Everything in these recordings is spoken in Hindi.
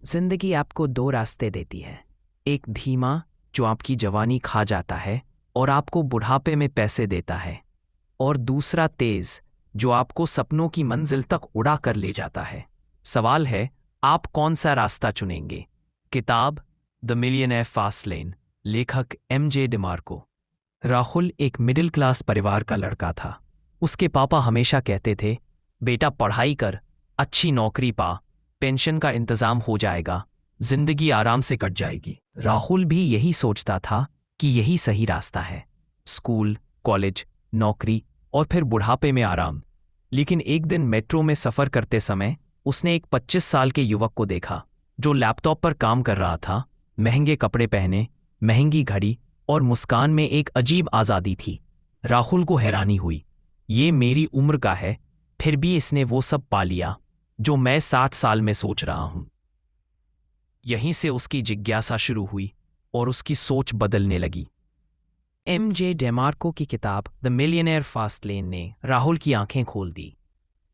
जिंदगी आपको दो रास्ते देती है। एक धीमा, जो आपकी जवानी खा जाता है और आपको बुढ़ापे में पैसे देता है, और दूसरा तेज, जो आपको सपनों की मंजिल तक उड़ा कर ले जाता है। सवाल है, आप कौन सा रास्ता चुनेंगे? किताब द मिलियनेयर फास्ट लेन, लेखक एमजे डिमार्को। राहुल एक मिडिल क्लास परिवार का लड़का था। उसके पापा हमेशा कहते थे, बेटा पढ़ाई कर, अच्छी नौकरी पा, पेंशन का इंतजाम हो जाएगा, जिंदगी आराम से कट जाएगी। राहुल भी यही सोचता था कि यही सही रास्ता है, स्कूल, कॉलेज, नौकरी और फिर बुढ़ापे में आराम। लेकिन एक दिन मेट्रो में सफ़र करते समय उसने एक 25 साल के युवक को देखा जो लैपटॉप पर काम कर रहा था। महंगे कपड़े पहने, महंगी घड़ी और मुस्कान में एक अजीब आज़ादी थी। राहुल को हैरानी हुई, ये मेरी उम्र का है, फिर भी इसने वो सब पा लिया जो मैं 60 साल में सोच रहा हूं। यहीं से उसकी जिज्ञासा शुरू हुई और उसकी सोच बदलने लगी। एमजे डेमार्को की किताब द मिलियनेयर फास्ट लेन ने राहुल की आंखें खोल दी।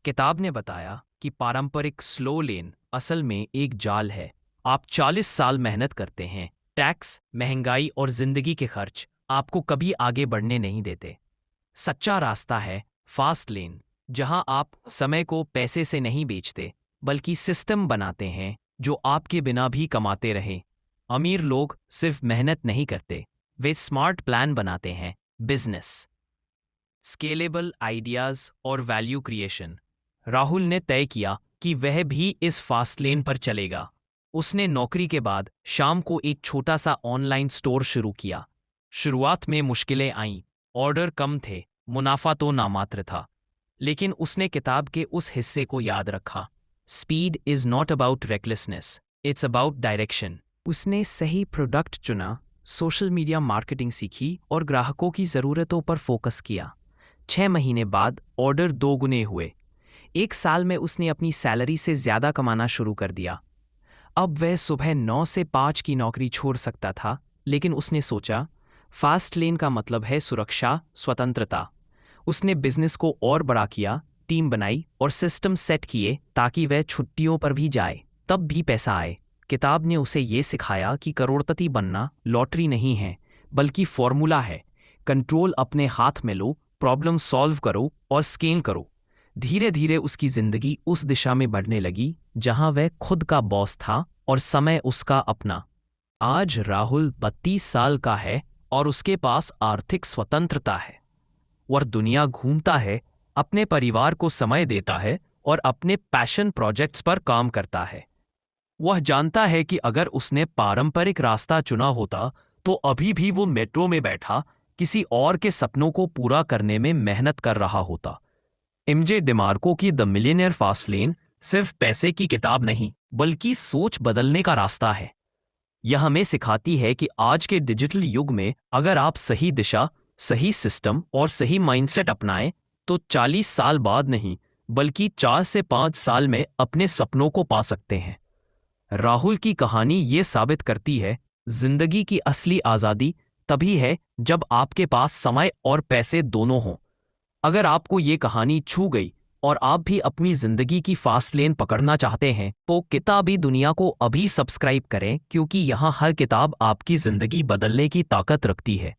किताब ने बताया कि पारंपरिक स्लो लेन असल में एक जाल है। आप 40 साल मेहनत करते हैं, टैक्स, महंगाई और जिंदगी के खर्च आपको कभी आगे बढ़ने नहीं देते। सच्चा रास्ता है फास्ट लेन, जहां आप समय को पैसे से नहीं बेचते, बल्कि सिस्टम बनाते हैं जो आपके बिना भी कमाते रहे। अमीर लोग सिर्फ मेहनत नहीं करते, वे स्मार्ट प्लान बनाते हैं, बिजनेस, स्केलेबल आइडियाज और वैल्यू क्रिएशन। राहुल ने तय किया कि वह भी इस फास्ट लेन पर चलेगा। उसने नौकरी के बाद शाम को एक छोटा सा ऑनलाइन स्टोर शुरू किया। शुरुआत में मुश्किलें आईं, ऑर्डर कम थे, मुनाफा तो नामात्र था। लेकिन उसने किताब के उस हिस्से को याद रखा, speed is not about recklessness, it's about direction. उसने सही प्रोडक्ट चुना, सोशल मीडिया मार्केटिंग सीखी और ग्राहकों की ज़रूरतों पर फोकस किया। 6 महीने बाद ऑर्डर 2 गुने हुए। 1 साल में उसने अपनी सैलरी से ज़्यादा कमाना शुरू कर दिया। अब वह सुबह 9 से 5 की नौकरी छोड़ सकता था, लेकिन उसने सोचा, फास्ट लेन का मतलब है सुरक्षा, स्वतंत्रता। उसने बिजनेस को और बड़ा किया, टीम बनाई और सिस्टम सेट किए ताकि वह छुट्टियों पर भी जाए, तब भी पैसा आए। किताब ने उसे ये सिखाया कि करोड़पति बनना लॉटरी नहीं है, बल्कि फॉर्मूला है। कंट्रोल अपने हाथ में लो, प्रॉब्लम सॉल्व करो और स्केल करो। धीरे धीरे उसकी जिंदगी उस दिशा में बढ़ने लगी जहां वह खुद का बॉस था और समय उसका अपना। आज राहुल 32 साल का है और उसके पास आर्थिक स्वतंत्रता है। वह दुनिया घूमता है, अपने परिवार को समय देता है और अपने पैशन प्रोजेक्ट्स पर काम करता है। वह जानता है कि अगर उसने पारंपरिक रास्ता चुना होता तो अभी भी वो मेट्रो में बैठा किसी और के सपनों को पूरा करने में मेहनत कर रहा होता। एमजे डिमार्को की द मिलियनेयर फास्ट लेन सिर्फ पैसे की किताब नहीं, बल्कि सोच बदलने का रास्ता है। यह हमें सिखाती है कि आज के डिजिटल युग में अगर आप सही दिशा, सही सिस्टम और सही माइंडसेट अपनाएं, तो 40 साल बाद नहीं, बल्कि 4 से 5 साल में अपने सपनों को पा सकते हैं। राहुल की कहानी ये साबित करती है, जिंदगी की असली आज़ादी तभी है जब आपके पास समय और पैसे दोनों हों। अगर आपको ये कहानी छू गई और आप भी अपनी जिंदगी की फास्ट लेन पकड़ना चाहते हैं, तो किताबी दुनिया को अभी सब्सक्राइब करें, क्योंकि यहाँ हर किताब आपकी जिंदगी बदलने की ताकत रखती है।